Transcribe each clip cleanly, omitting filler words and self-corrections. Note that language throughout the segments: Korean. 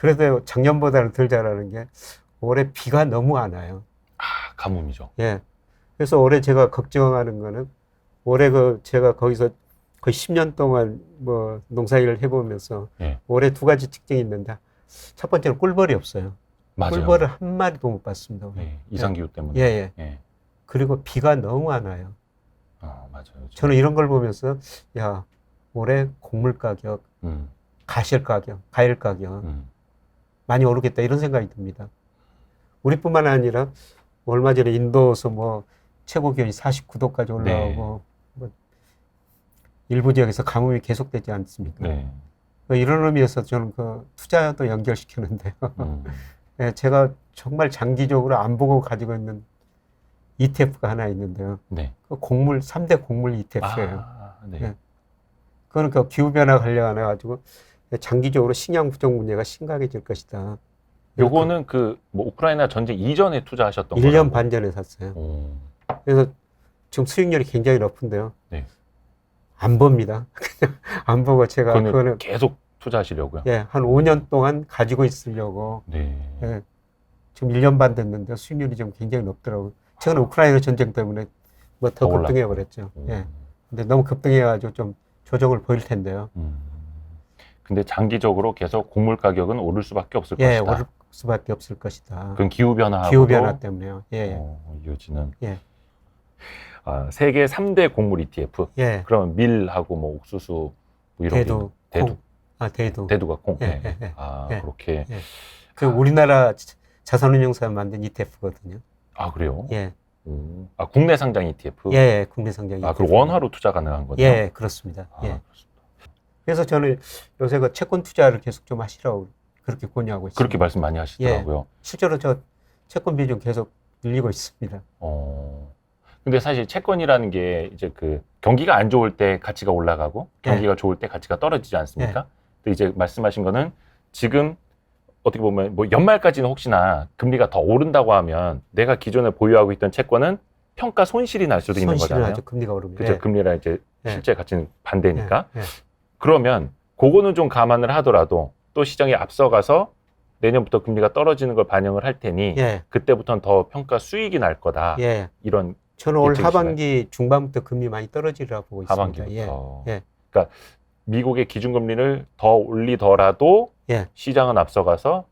그래도 작년보다는 덜 자라는 게 올해 비가 너무 안 와요. 아, 가뭄이죠. 예. 그래서 올해 제가 걱정하는 거는 올해 제가 거기서 거의 10년 동안 뭐 농사일을 해보면서 예. 올해 두 가지 특징이 있는데 첫 번째는 꿀벌이 없어요. 맞아요. 꿀벌을 한 마리도 못 봤습니다. 올해. 예, 이상기후 때문에. 예, 예. 예. 그리고 비가 너무 안 와요. 맞아요. 저는 이런 걸 보면서 야, 올해 곡물 가격, 가실 가격, 과일 가격 많이 오르겠다 이런 생각이 듭니다. 우리뿐만 아니라 얼마 전에 인도에서 뭐 최고 기온이 49도까지 올라오고 뭐 일부 지역에서 가뭄이 계속되지 않습니까? 네. 이런 의미에서 저는 그 투자도 연결시키는데요. 네, 제가 정말 장기적으로 안 보고 가지고 있는 ETF가 하나 있는데요. 네. 그 곡물 3대 곡물 ETF예요. 네. 네. 그건 그 기후변화 관련해 가지고 장기적으로 식량 부족 문제가 심각해질 것이다. 요거는 뭐 우크라이나 전쟁 이전에 투자하셨던 거예요? 1년 반 전에 샀어요. 그래서 지금 수익률이 굉장히 높은데요. 네. 안 봅니다. 그냥 안 보고 제가 그거는 계속 투자하시려고요? 예, 한 5년 동안 가지고 있으려고. 네. 예, 지금 1년 반 됐는데 수익률이 지금 굉장히 높더라고요. 최근에 우크라이나 전쟁 때문에 뭐 더 급등해 버렸죠. 예. 근데 너무 급등해 가지고 좀 조정을 보일 텐데요. 근데 장기적으로 계속 곡물 가격은 오를 수밖에 없을 예, 것이다. 오를 수밖에 없을 것이다. 그건 기후변화하고 기후변화 때문에요. 예. 이어지는. 예. 세계 3대 곡물 ETF. 예. 그러면 밀하고 뭐 옥수수 뭐 이런 대두, 대두. 대두. 대두가 콩. 예, 네. 예, 예. 그렇게. 예. 그 우리나라 자산운용사 만든 ETF거든요. 아, 그래요? 예. 국내 상장 ETF? 예, 국내 상장 ETF. 그럼 원화로 투자 가능한 거죠? 예, 그렇습니다. 예. 그렇습니다. 그래서 저는 요새 그 채권 투자를 계속 좀 하시라고 그렇게 권유하고 있습니다. 그렇게 말씀 많이 하시더라고요. 예, 실제로 저 채권 비중 계속 늘리고 있습니다. 근데 사실 채권이라는 게 이제 경기가 안 좋을 때 가치가 올라가고 경기가 좋을 때 가치가 떨어지지 않습니까? 근데 이제 말씀하신 거는 지금 어떻게 보면 뭐 연말까지는 혹시나 금리가 더 오른다고 하면 내가 기존에 보유하고 있던 채권은 평가 손실이 날 수도 있는 거잖아요. 하죠. 금리가 오르면. 그렇죠. 예. 금리랑 이제 실제 가치는 반대니까. 예. 그러면 그거는 좀 감안을 하더라도 또 시장에 앞서가서 내년부터 금리가 떨어지는 걸 반영을 할 테니 그때부터는 더 평가 수익이 날 거다. 이런. 저는 올 하반기 중반부터 금리 많이 떨어지리라고 보고 있습니다. 하반기부터. 그러니까 미국의 기준금리를 더 올리더라도 시장은 앞서가서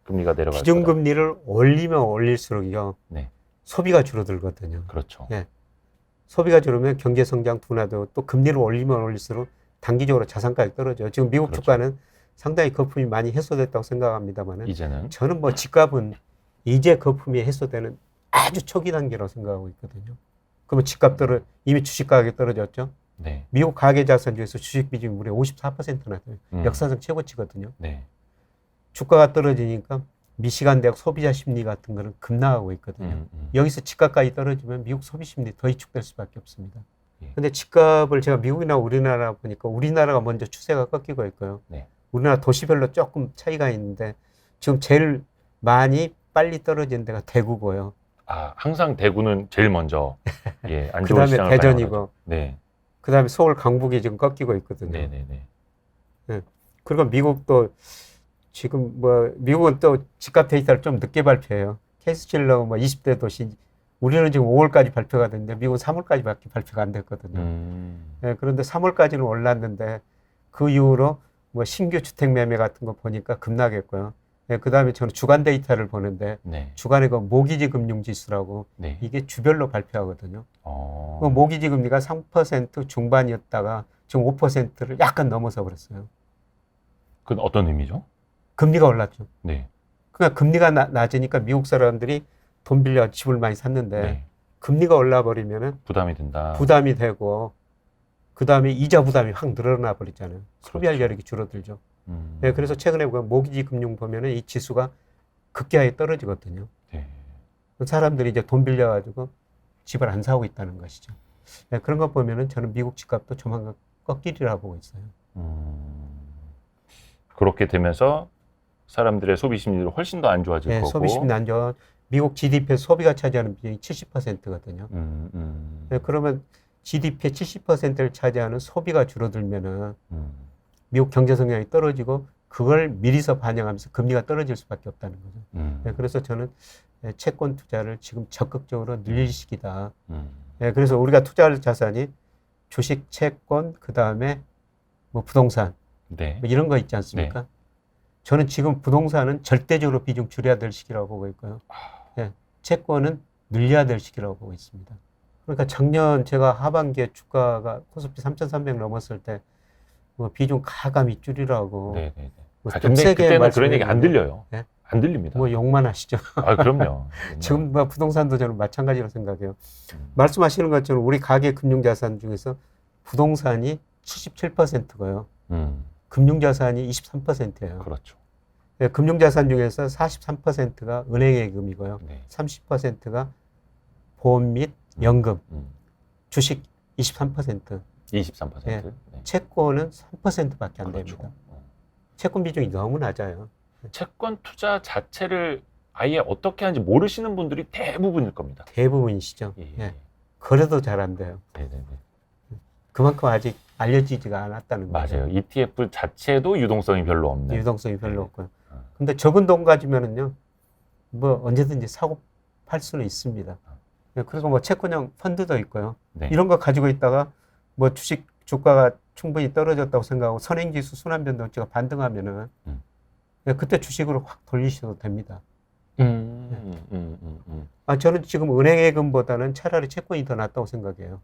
금리가 내려갈 거다. 기준금리를 올리면 올릴수록요. 소비가 줄어들거든요. 그렇죠. 소비가 줄으면 경제성장 둔화도 또 금리를 올리면 올릴수록 단기적으로 자산가격이 떨어져요. 지금 미국 주가는 상당히 거품이 많이 해소됐다고 생각합니다만 이제는 저는 뭐 집값은 이제 거품이 해소되는 아주 초기 단계라고 생각하고 있거든요. 그러면 집값들은 이미 주식 가격이 떨어졌죠. 미국 가계자산 중에서 주식 비중이 무려 54%나 돼요. 역사상 최고치거든요. 주가가 떨어지니까 미시간 대학 소비자 심리 같은 거는 급락하고 있거든요. 여기서 집값까지 떨어지면 미국 소비 심리 더 위축될 수밖에 없습니다. 근데 집값을 제가 미국이나 우리나라 보니까 우리나라가 먼저 추세가 꺾이고 있고요. 우리나라 도시별로 조금 차이가 있는데 지금 제일 많이 빨리 떨어지는 데가 대구고요. 항상 대구는 제일 먼저 안 좋은 그다음에 시장을 대전이고, 그다음에 서울 강북이 지금 꺾이고 있거든요. 그리고 미국도 지금 뭐 미국은 또 집값 데이터를 좀 늦게 발표해요. 캐스칠러 뭐 20대 도시 우리는 지금 5월까지 발표가 됐는데 미국은 3월까지밖에 발표가 안 됐거든요. 그런데 3월까지는 올랐는데 그 이후로 뭐 신규 주택 매매 같은 거 보니까 급락했고요. 그 다음에 저는 주간 데이터를 보는데 주간에 그 모기지 금융 지수라고 이게 주별로 발표하거든요. 그 모기지 금리가 3% 중반이었다가 지금 5%를 약간 넘어서 버렸어요. 그건 어떤 의미죠? 금리가 올랐죠. 그러니까 금리가 낮으니까 미국 사람들이 돈 빌려 집을 많이 샀는데 금리가 올라 버리면은 부담이 된다. 부담이 되고 그 다음에 이자 부담이 확 늘어나 버리잖아요. 소비할 여력이 줄어들죠. 그래서 최근에 모기지 금융 보면은 이 지수가 급격하게 떨어지거든요. 사람들이 이제 돈 빌려가지고 집을 안 사고 있다는 것이죠. 그런 거 보면은 저는 미국 집값도 조만간 꺾이리라 보고 있어요. 그렇게 되면서 사람들의 소비 심리도 훨씬 더 안 좋아질 거고. 소비 심리 안 좋아. 미국 GDP에서 소비가 차지하는 비중이 70%거든요. 그러면 GDP의 70%를 차지하는 소비가 줄어들면은 미국 경제 성장이 떨어지고 그걸 미리서 반영하면서 금리가 떨어질 수밖에 없다는 거죠. 예, 그래서 저는 채권 투자를 지금 적극적으로 늘릴 시기다. 예, 그래서 우리가 투자할 자산이 주식, 채권, 그 다음에 뭐 부동산 네. 뭐 이런 거 있지 않습니까? 네. 저는 지금 부동산은 절대적으로 비중 줄여야 될 시기라고 보고 있고요. 예, 채권은 늘려야 될 시기라고 보고 있습니다. 그러니까 작년 제가 하반기에 주가가 코스피 3,300 넘었을 때 뭐 비중 가감히 줄이라고. 네, 네, 네. 뭐 근데 세게 그때는 그런 얘기 안 들려요. 예? 안 들립니다. 뭐 욕만 하시죠. 아, 그럼요. 지금 뭐 부동산도 저는 마찬가지로 생각해요. 말씀하시는 것처럼 우리 가계 금융자산 중에서 부동산이 77%고요. 금융자산이 23%예요. 그렇죠. 네, 금융자산 중에서 43%가 은행예금이고요. 네. 30%가 보험 및 연금, 주식 23%, 23%. 네. 네. 채권은 3%밖에 안 그렇죠. 됩니다. 채권 비중이 너무 낮아요. 채권 투자 자체를 아예 어떻게 하는지 모르시는 분들이 대부분일 겁니다. 대부분이시죠. 예. 예. 거래도 잘 안 돼요. 네네네. 그만큼 아직 알려지지가 않았다는 거죠. 맞아요. ETF 자체도 유동성이 별로 없는. 유동성이 별로 네. 없고요. 근데 적은 돈 가지면은요, 뭐 언제든지 사고 팔 수는 있습니다. 그리고 뭐 채권형 펀드도 있고요. 네. 이런 거 가지고 있다가 뭐 주식 주가가 충분히 떨어졌다고 생각하고 선행지수 순환변동치가 반등하면은 그때 주식으로 확 돌리셔도 됩니다. 아, 저는 지금 은행예금보다는 차라리 채권이 더 낫다고 생각해요.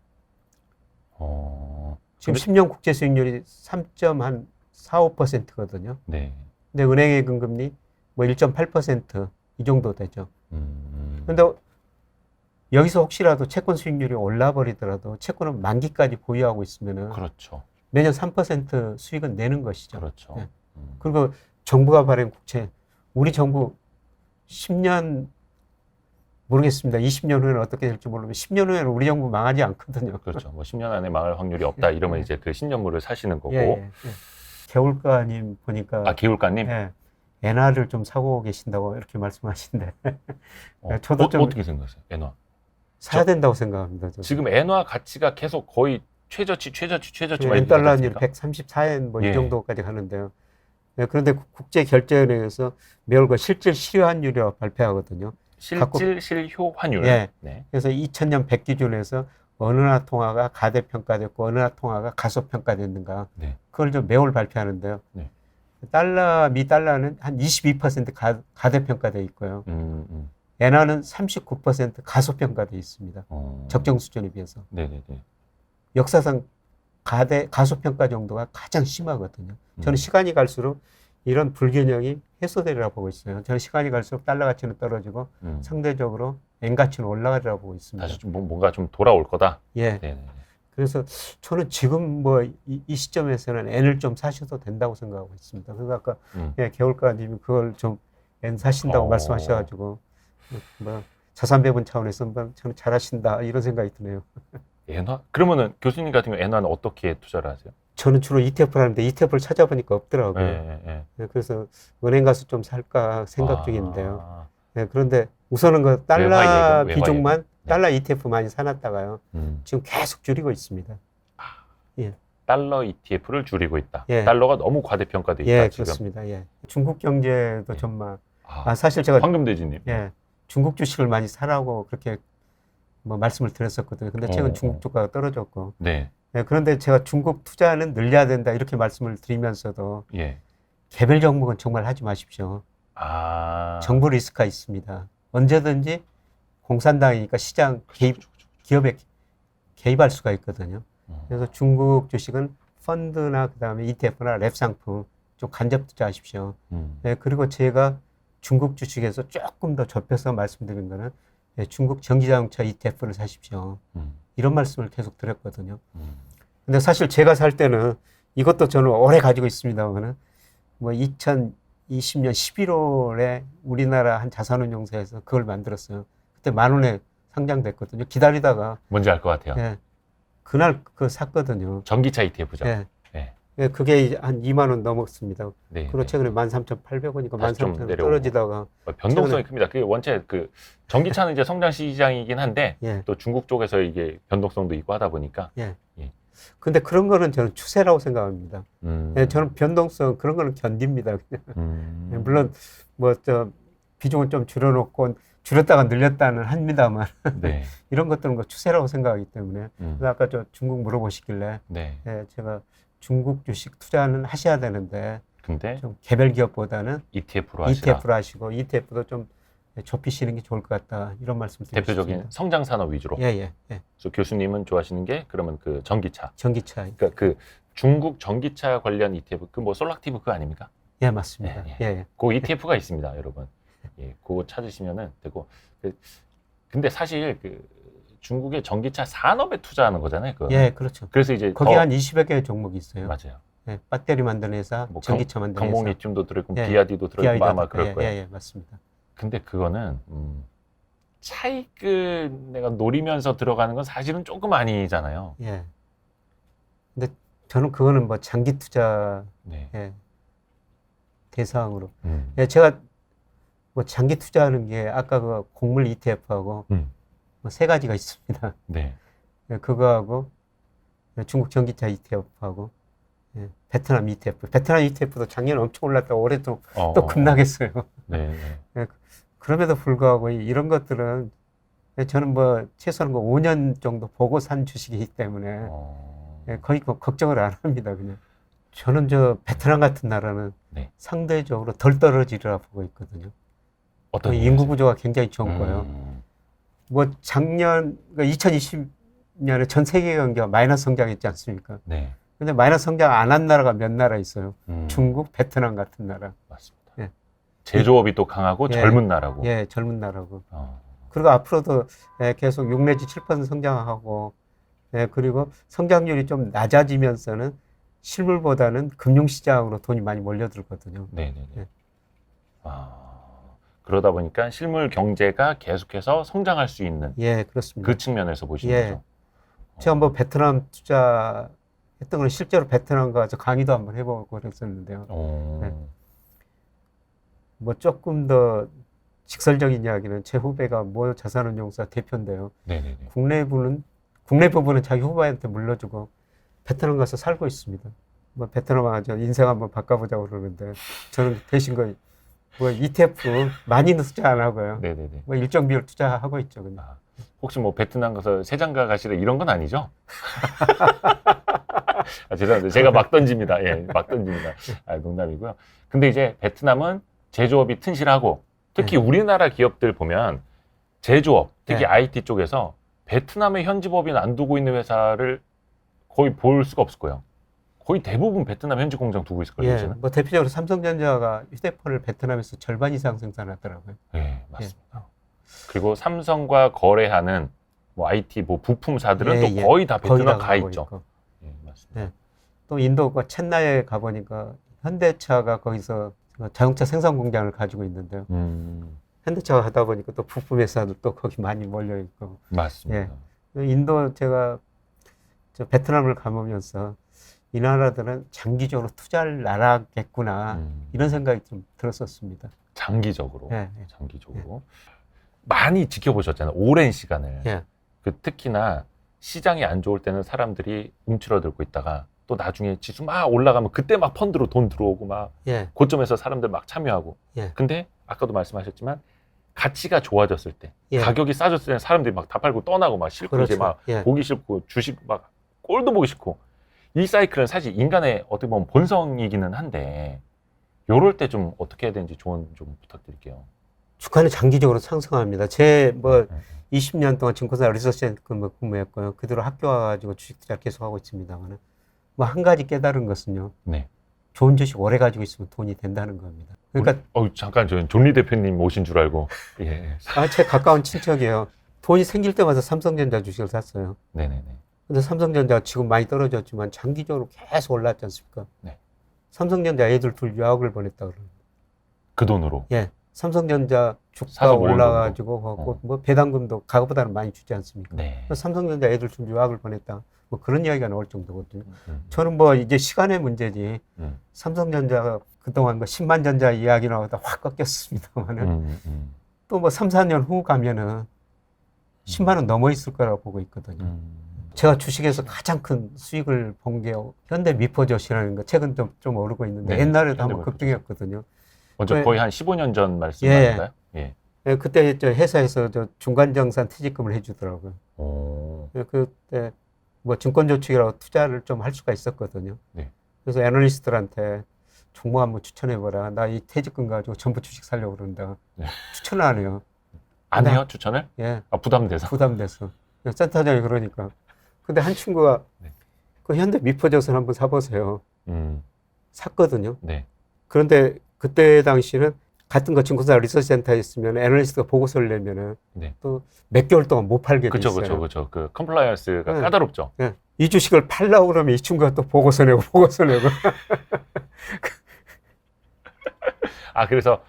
지금 10년 국채 수익률이 3.45%거든요. 네. 근데 은행예금 금리 뭐 1.8% 이 정도 되죠. 근데 여기서 혹시라도 채권 수익률이 올라버리더라도 채권은 만기까지 보유하고 있으면은 그렇죠. 매년 3% 수익은 내는 것이죠. 그렇죠. 네. 그리고 정부가 발행 국채, 우리 정부 10년 모르겠습니다. 20년 후에는 어떻게 될지 모르면 10년 후에는 우리 정부 망하지 않거든요. 그렇죠. 뭐 10년 안에 망할 확률이 없다 이러면 이제 그 신년물을 사시는 거고. 예. 개울가님 보니까 아, 기울가님? 예, 엔화를 좀 사고 계신다고 이렇게 말씀하시는데 저도 좀 어떻게 생각하세요? 엔화. 사야 된다고 생각합니다. 저도. 지금 엔화 가치가 계속 거의 최저치 엔달러율 134엔 뭐 이 예. 정도까지 가는데요. 네, 그런데 국제결제은행에서 매월 그 실질 실효환율이라고 발표하거든요. 실질 실효 환율. 예. 네. 그래서 2000년 100 기준에서 어느 나라 통화가 가대평가됐고 어느 나라 통화가 가소평가됐는가. 네. 그걸 좀 매월 발표하는데요. 네. 미 달러는 한 22% 가대평가돼 있고요. 엔화는 39% 가소평가돼 있습니다. 적정 수준에 비해서. 네네네. 역사상 가소평가 정도가 가장 심하거든요. 저는 시간이 갈수록 이런 불균형이 해소되리라고 보고 있어요. 저는 시간이 갈수록 달러 가치는 떨어지고 상대적으로 엔 가치는 올라가리라고 보고 있습니다. 다시 좀 뭔가 좀 돌아올 거다. 예. 네네. 그래서 저는 지금 뭐 이 시점에서는 엔을 좀 사셔도 된다고 생각하고 있습니다. 그래서 아까 예, 개울가님이 그걸 좀 엔 사신다고 말씀하셔가지고 뭐 자산 배분 차원에서 뭐 저는 잘하신다 이런 생각이 드네요. 엔화? 그러면은 교수님 같은 경우 엔화는 어떻게 투자를 하세요? 저는 주로 ETF를 하는데 ETF를 찾아보니까 없더라고요. 예. 네, 그래서 은행 가서 좀 살까 생각 중인데요. 네, 그런데 우선은 그 달러 비중만 달러 ETF 많이 사놨다가요. 지금 계속 줄이고 있습니다. 예. 달러 ETF를 줄이고 있다. 예. 달러가 너무 과대평가돼 있다. 예, 지금. 그렇습니다. 예. 중국 경제도 예. 정말 사실 제가 황금돼지님. 예, 중국 주식을 많이 사라고 그렇게 뭐 말씀을 드렸었거든요. 근데 최근 중국 주가가 떨어졌고. 네. 네, 그런데 제가 중국 투자는 늘려야 된다 이렇게 말씀을 드리면서도 예. 개별 종목은 정말 하지 마십시오. 정부 리스크가 있습니다. 언제든지 공산당이니까 시장 개입, 기업에 개입할 수가 있거든요. 그래서 중국 주식은 펀드나 그다음에 ETF나 랩 상품 좀 간접 투자하십시오. 네, 그리고 제가 중국 주식에서 조금 더 좁혀서 말씀드린 거는 네, 중국 전기자동차 ETF를 사십시오. 이런 말씀을 계속 드렸거든요. 근데 사실 제가 살 때는 이것도 저는 오래 가지고 있습니다만은 뭐 2020년 11월에 우리나라 한 자산운용사에서 그걸 만들었어요. 그때 10,000원에 상장됐거든요. 기다리다가 뭔지 알 것 같아요. 예, 그날 그 샀거든요. 전기차 ETF죠. 예. 네. 예, 그게 한 20,000원 넘었습니다. 네. 그리고 최근에 13,800원이니까 다시 좀 13,000원 내려오고. 떨어지다가 변동성이 큽니다. 그 원체 그 전기차는 이제 성장 시장이긴 한데 예. 또 중국 쪽에서 이게 변동성도 있고 하다 보니까 예. 예. 근데 그런 거는 저는 추세라고 생각합니다. 예, 저는 변동성 그런 거는 견딥니다. 그냥. 예, 물론 뭐 비중을 좀 줄여놓고 줄였다가 늘렸다는 합니다만 네. 이런 것들은 뭐 추세라고 생각하기 때문에 그래서 아까 저 중국 물어보시길래 네. 예, 제가 중국 주식 투자는 하셔야 되는데 근데 좀 개별 기업보다는 ETF로 하시라. ETF로 하시고 ETF도 좀 좁히시는 게 좋을 것 같다 이런 말씀 드리고 대표적인 싶습니다. 성장 산업 위주로. 예. 그래서 교수님은 좋아하시는 게 그러면 그 전기차. 전기차. 그러니까 그 중국 전기차 관련 ETF 그 뭐 솔락티브 그거 아닙니까? 예, 맞습니다. 예. 예. 그 ETF가 있습니다, 여러분. 예, 그거 찾으시면은 되고. 근데 사실 그 중국의 전기차 산업에 투자하는 거잖아요, 그거. 예, 그렇죠. 그래서 이제 거기 한 20여 개의 종목이 있어요. 맞아요. 예, 배터리 만드는 회사, 뭐 전기차 만드는 경몽 회사. 리튬도 들어있고 예, BRD도 들어있고 BI도 아마 그럴 거예요. 예, 맞습니다. 근데 그거는 차익을 내가 노리면서 들어가는 건 사실은 조금 아니잖아요. 예. 근데 저는 그거는 뭐 장기 투자 네. 예, 대상으로. 예, 제가 뭐 장기 투자하는 게 아까 그 곡물 ETF하고 뭐 세 가지가 있습니다. 네. 예, 그거하고 중국 전기차 ETF하고 예, 베트남 ETF. 베트남 ETF도 작년에 엄청 올랐다가 올해 또 급락했어요. 네. 예, 그럼에도 불구하고 이런 것들은 저는 뭐 최소한 5년 정도 보고 산 주식이기 때문에 예, 거의 걱정을 안 합니다. 그냥 저는 저 베트남 같은 나라는 네. 상대적으로 덜 떨어지리라 보고 있거든요. 어떤 인구 구조가 굉장히 좋은 거예요. 뭐 작년 2020년에 전 세계 경제가 마이너스 성장했지 않습니까? 네. 근데 마이너스 성장 안 한 나라가 몇 나라 있어요. 중국, 베트남 같은 나라. 맞습니다. 예. 제조업이 또 강하고 예. 젊은 나라고. 예, 젊은 나라고. 그리고 앞으로도 예, 계속 6 내지 7% 성장하고 예, 그리고 성장률이 좀 낮아지면서는 실물보다는 금융시장으로 돈이 많이 몰려들거든요. 네네네. 예. 그러다 보니까 실물 경제가 계속해서 성장할 수 있는 예, 그렇습니다. 그 측면에서 보시는 예. 거죠. 제가 뭐 베트남 투자했던 건 실제로 베트남 가서 강의도 한번 해보고 그랬었는데요. 네. 뭐 조금 더 직설적인 이야기는 제 후배가 모 자산운용사 대표인데요. 네네네. 국내 부분은 자기 후배한테 물려주고 베트남 가서 살고 있습니다. 뭐 베트남 와서 인생 한번 바꿔보자고 그러는데 저는 대신 뭐 ETF 많이 투자 안 하고요. 네네네. 뭐 일정 비율 투자하고 있죠. 그냥. 혹시 뭐 베트남 가서 세장가 가시라 이런 건 아니죠? 죄송합니다. 제가 막 던집니다. 예, 막 던집니다. 농담이고요. 근데 이제 베트남은 제조업이 튼실하고 특히 우리나라 기업들 보면 제조업, 특히 IT 쪽에서 베트남의 현지법인 안 두고 있는 회사를 거의 볼 수가 없을 거예요. 거의 대부분 베트남 현지 공장 두고 있을 거예요. 예, 뭐 대표적으로 삼성전자가 휴대폰을 베트남에서 절반 이상 생산하더라고요. 네, 맞습니다. 그리고 삼성과 거래하는 뭐 IT 뭐 부품사들은 또 거의 다 베트남 가 있죠. 예, 맞습니다. 예. 또 인도 첸나이에 가보니까 현대차가 거기서 자동차 생산 공장을 가지고 있는데요. 현대차가 하다 보니까 또 부품 회사도 또 거기 많이 몰려 있고. 맞습니다. 예. 인도 제가 베트남을 가보면서 이 나라들은 장기적으로 투자를 나라겠구나 이런 생각이 좀 들었었습니다. 장기적으로, 예. 장기적으로 많이 지켜보셨잖아요. 오랜 시간을. 예. 특히나 시장이 안 좋을 때는 사람들이 움츠러들고 있다가 또 나중에 지수 막 올라가면 그때 막 펀드로 돈 들어오고 막 고점에서 사람들 막 참여하고. 근데 아까도 말씀하셨지만 가치가 좋아졌을 때, 가격이 싸졌을 때 사람들이 막 다 팔고 떠나고 막 싫고 그렇죠. 이제 막 보기 싫고 주식 막 꼴도 보기 싫고. 이 사이클은 사실 인간의 어떻게 보면 본성이기는 한데 요럴 때 좀 어떻게 해야 되는지 조언 좀 부탁드릴게요. 주가는 장기적으로 상승합니다. 제 뭐 20년 동안 증권사 리서치 근무했고요. 그대로 학교 와가지고 주식 투자를 계속 하고 있습니다만 뭐 한 가지 깨달은 것은요. 좋은 주식 오래 가지고 있으면 돈이 된다는 겁니다. 그러니까 잠깐 저 존리 대표님 오신 줄 알고. 예. 제 가까운 친척이에요. 돈이 생길 때마다 삼성전자 주식을 샀어요. 네네네. 근데 삼성전자가 지금 많이 떨어졌지만 장기적으로 계속 올랐지 않습니까? 삼성전자 애들 둘 유학을 보냈다 그러는. 그 돈으로? 예. 삼성전자 주가 올라가지고 뭐 배당금도 가격보다는 많이 주지 않습니까? 삼성전자 애들 둘 유학을 보냈다. 뭐 그런 이야기가 나올 정도거든요. 저는 뭐 이제 시간의 문제지. 삼성전자가 그동안 뭐 10만 전자 이야기 나오다 확 꺾였습니다만은 또 뭐 3, 4년 후 가면은 10만 원 넘어 있을 거라고 보고 있거든요. 제가 주식에서 가장 큰 수익을 본 게 현대미포젓이라는 거 최근 좀 오르고 있는데 네, 옛날에도 한번 현대미포젓. 급등했거든요. 먼저 그- 거의 한 15년 전 말씀 예. 아닌가요? 예. 예, 그때 저 회사에서 저 중간정산 퇴직금을 해주더라고요. 오. 예, 그때 뭐 증권저축이라고 투자를 좀 할 수가 있었거든요. 네. 그래서 애널리스트들한테 종목 한번 추천해봐라. 나 이 퇴직금 가지고 전부 주식 살려고 그런다. 네. 추천을 안 해요. 안 해요? 추천을? 예, 아, 부담돼서. 부담돼서. 센터장이 그러니까. 근데 한 친구가 네. 그 현대미포젓을 한번 사보세요. 샀거든요. 네. 그런데 그때 당시는 같은 거 증권사 리서치 센터에 있으면 애널리스트가 보고서를 내면은 네. 또 몇 개월 동안 못 팔게 돼 그쵸, 있어요. 그쵸, 그쵸. 그 컴플라이언스가 네. 까다롭죠. 예. 이 주식을 팔라고 그러면 이 친구가 또 보고서 내고 보고서 내고. 아, 그래서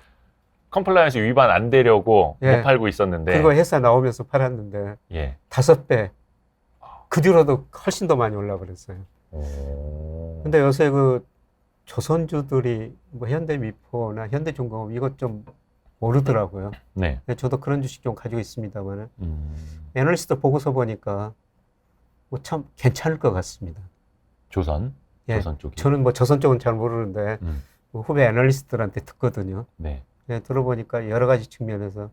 컴플라이언스 위반 안 되려고 예. 못 팔고 있었는데. 그리고 회사 나오면서 팔았는데 예. 5배. 그 뒤로도 훨씬 더 많이 올라 그랬어요. 오. 근데 요새 그 조선주들이 뭐 현대미포나 현대중공업 이것 좀 모르더라고요. 네. 근데 저도 그런 주식 좀 가지고 있습니다만은 애널리스트 보고서 보니까 뭐 참 괜찮을 것 같습니다. 조선? 예. 조선 쪽이. 저는 뭐 조선 쪽은 잘 모르는데 음. 뭐 후배 애널리스트들한테 듣거든요. 네. 예, 들어보니까 여러 가지 측면에서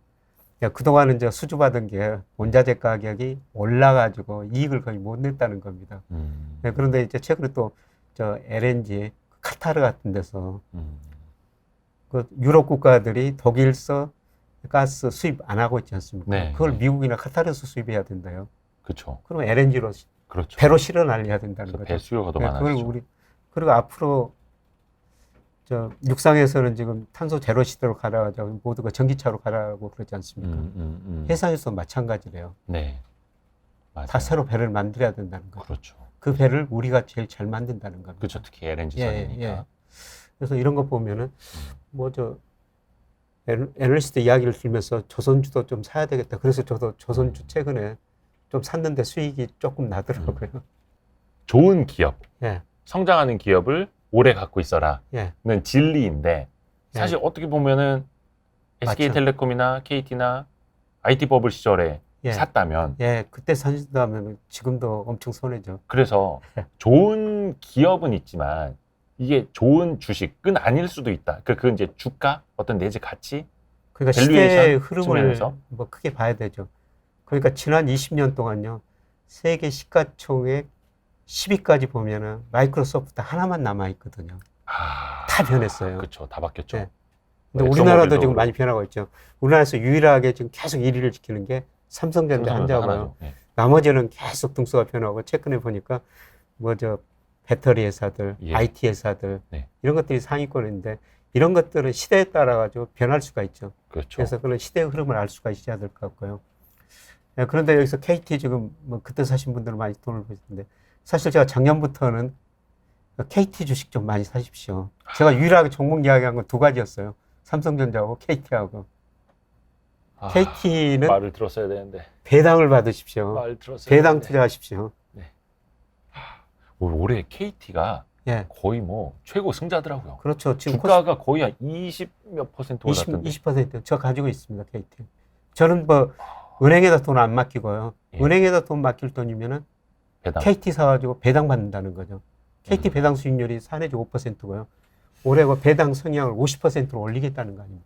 야, 그동안은 이제 수주받은 게 원자재 가격이 올라가지고 이익을 거의 못 냈다는 겁니다. 예, 그런데 이제 최근에 또 저 LNG 카타르 같은 데서 그 유럽 국가들이 독일서 가스 수입 안 하고 있지 않습니까? 네, 그걸 네. 미국이나 카타르에서 수입해야 된다요. 그렇죠. 그러면 LNG로 그렇죠. 배로 실어 날려야 된다는 그래서 거죠. 배 수요가 더 네, 많아지죠. 그걸 우리 그리고 앞으로 저 육상에서는 지금 탄소 제로 시대로 가라가지고 모두가 전기차로 가라고 그러지 않습니까? 해상에서 마찬가지래요. 네. 맞아요. 다 새로 배를 만들어야 된다는 거죠. 그렇죠. 그 배를 우리가 제일 잘 만든다는 겁니다. 그렇죠. 특히 LNG 예, 선이니까. 예. 그래서 이런 거 보면은 뭐 저 애널리스트 이야기를 들으면서 조선주도 좀 사야 되겠다. 그래서 저도 조선주 최근에 좀 샀는데 수익이 조금 나더라고요. 좋은 기업, 예, 성장하는 기업을 오래 갖고 있어라는 예, 진리인데 사실 어떻게 보면은 맞죠. SK텔레콤이나 KT나 IT 버블 시절에 예, 샀다면 예. 그때 사신다면 지금도 엄청 손해죠. 그래서 좋은 기업은 있지만 이게 좋은 주식은 아닐 수도 있다. 그건 이제 주가, 어떤 내재 가치, 그러니까 밸류에이션 시대의 흐름을 측면에서? 뭐 크게 봐야 되죠. 그러니까 지난 20년 동안요. 세계 시가총액 10위까지 보면은 마이크로소프트 하나만 남아 있거든요. 다 변했어요. 그렇죠. 다 바뀌었죠. 네. 근데 뭐 우리나라도 엑소모빌도 지금 그렇고. 많이 변하고 있죠. 우리나라에서 유일하게 지금 계속 1위를 지키는 게 삼성전자 삼성전자 한자고요. 하나죠. 네. 나머지는 계속 등수가 변하고 최근에 보니까 뭐 저 배터리 회사들, 예. IT 회사들 네. 이런 것들이 상위권인데 이런 것들은 시대에 따라 가지고 변할 수가 있죠. 그렇죠. 그래서 그런 시대의 흐름을 알 수가 있어야 될 것 같고요. 예, 그런데 여기서 KT 지금 뭐 그때 사신 분들은 많이 돈을 버시는데 사실 제가 작년부터는 KT 주식 좀 많이 사십시오. 제가 유일하게 종목 이야기한 건 2가지였어요. 삼성전자하고 KT하고. KT는 말을 들었어야 되는데. 배당을 받으십시오. 말 들었어야 배당 되는데. 투자하십시오. 올해 KT가 예, 거의 뭐 최고 승자더라고요. 그렇죠. 지금 주가가 거의 한 20몇 퍼센트 20, 올랐던데. 20% 저 가지고 있습니다. KT. 저는 뭐 은행에다 돈 안 맡기고요. 예. 은행에다 돈 맡길 돈이면은 배당. KT 사가지고 배당 받는다는 거죠. KT 배당 수익률이 4내지 5%고요. 올해 그 배당 성향을 50%로 올리겠다는 거 아닙니까?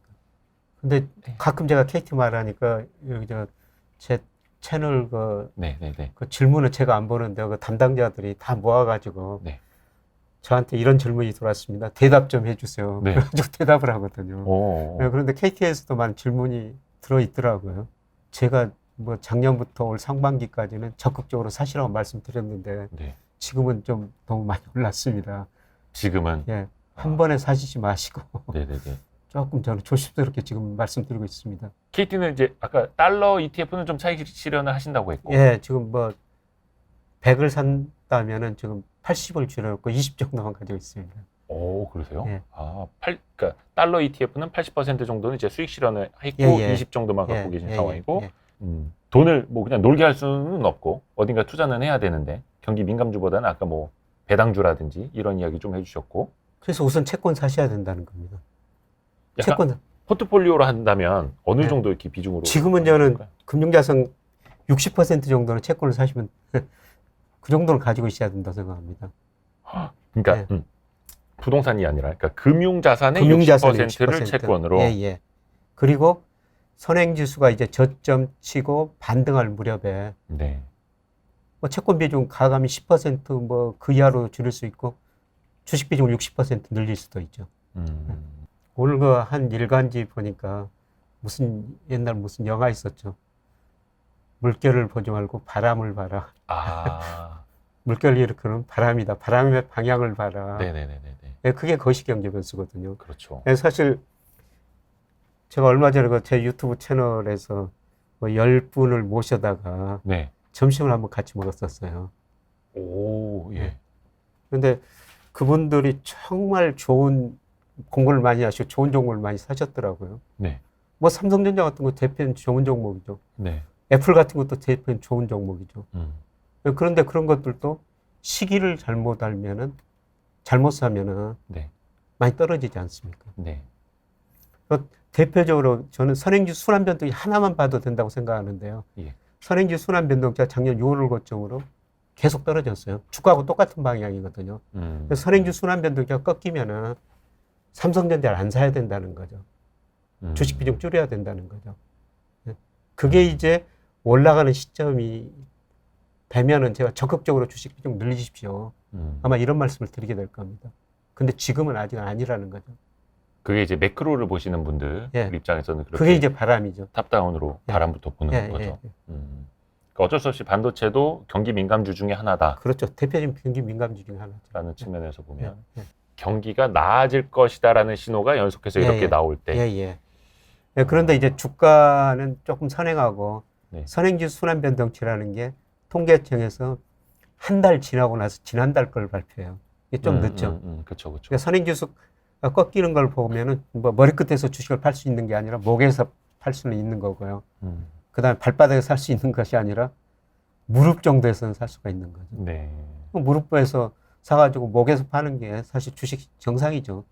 근데 가끔 제가 KT 말하니까 여기 제 채널 그 질문을 제가 안 보는데 그 담당자들이 다 모아가지고 네. 저한테 이런 질문이 들어왔습니다. 대답 좀 해주세요. 네. 그래가지고 대답을 하거든요. 오. 네, 그런데 KT에서도 많은 질문이 들어있더라고요. 제가 뭐 작년부터 올 상반기까지는 적극적으로 사시라고 말씀드렸는데 네. 지금은 좀 너무 많이 올랐습니다. 지금은. 예, 한 번에 사시지 마시고 네네네. 조금 저는 조심스럽게 지금 말씀드리고 있습니다. KT는 이제 아까 달러 ETF는 좀 차익 실현을 하신다고 했고. 예, 지금 뭐 100을 산다면은 지금 80을 줄여놓고 20 정도만 가지고 있습니다. 오, 그러세요? 예. 그러니까 달러 ETF는 80% 정도는 이제 수익 실현을 했고 예, 예. 20 정도만 갖고 예, 계신 예, 상황이고 예. 돈을 뭐 그냥 놀게 할 수는 없고 어딘가 투자는 해야 되는데 경기 민감주보다는 아까 뭐 배당주라든지 이런 이야기 좀 해주셨고 그래서 우선 채권 사셔야 된다는 겁니다. 약간 채권 포트폴리오로 한다면 어느 네. 정도 이렇게 비중으로 지금은 저는 금융자산 60% 정도는 채권을 사시면 그 정도는 가지고 있어야 된다고 생각합니다. 그러니까 네. 부동산이 아니라 그러니까 금융자산의 금융자산의 60%를 60%. 채권으로. 예, 예. 그리고 선행지수가 이제 저점 치고 반등할 무렵에 네. 뭐 채권 비중 가감이 10% 그 이하로 줄일 수 있고 주식 비중을 60% 늘릴 수도 있죠. 오늘 그 한 일간지 보니까 옛날 무슨 영화 있었죠. 물결을 보지 말고 바람을 봐라. 아. 물결을 일으키는 바람이다. 바람의 방향을 봐라. 네네네네. 예, 그게 거시경제 변수거든요. 그렇죠. 예, 사실 제가 얼마 전에 제 유튜브 채널에서 뭐 10분을 모셔다가 네. 점심을 한번 같이 먹었었어요. 오, 예. 근데 그분들이 정말 좋은 공부를 많이 하시고 좋은 종목을 많이 사셨더라고요. 네. 뭐 삼성전자 같은 거 대표는 좋은 종목이죠. 네. 애플 같은 것도 대표는 좋은 종목이죠. 음. 그런데 그런 것들도 시기를 잘못 알면은, 잘못 사면은 네. 많이 떨어지지 않습니까? 네. 대표적으로 저는 선행지수 순환변동이 하나만 봐도 된다고 생각하는데요. 예. 선행지수 순환변동치가 작년 6월을 고점으로 계속 떨어졌어요. 주가하고 똑같은 방향이거든요. 그래서 선행지수 순환변동치가 꺾이면은 삼성전자를 안 사야 된다는 거죠. 주식 비중 줄여야 된다는 거죠. 그게 이제 올라가는 시점이 되면은 제가 적극적으로 주식 비중 늘리십시오. 아마 이런 말씀을 드리게 될 겁니다. 근데 지금은 아직 아니라는 거죠. 그게 이제 매크로를 보시는 분들 예. 입장에서는 그렇게 그게 이제 바람이죠. 탑다운으로 예. 바람부터 보는 예, 거죠. 예, 예. 그러니까 어쩔 수 없이 반도체도 경기 민감주 중에 하나다라는 그렇죠. 대표적인 경기 민감주 중에 하나죠. 측면에서 보면 예, 경기가 나아질 것이다라는 신호가 연속해서 예, 이렇게 예. 나올 때. 예, 예. 예, 그런데 이제 주가는 조금 선행하고 네. 선행지수 순환변동치라는 게 통계청에서 한 달 지나고 나서 지난달 걸 발표해요. 이게 좀 늦죠. 그렇죠, 그렇죠. 그러니까 선행지수가 꺾이는 걸 보면은 뭐 머리끝에서 주식을 팔 수 있는 게 아니라 목에서 팔 수는 있는 거고요. 그다음에 발바닥에 살 수 있는 것이 아니라 무릎 정도에서는 살 수가 있는 거죠. 네. 무릎에서 사가지고 목에서 파는 게 사실 주식 정상이죠.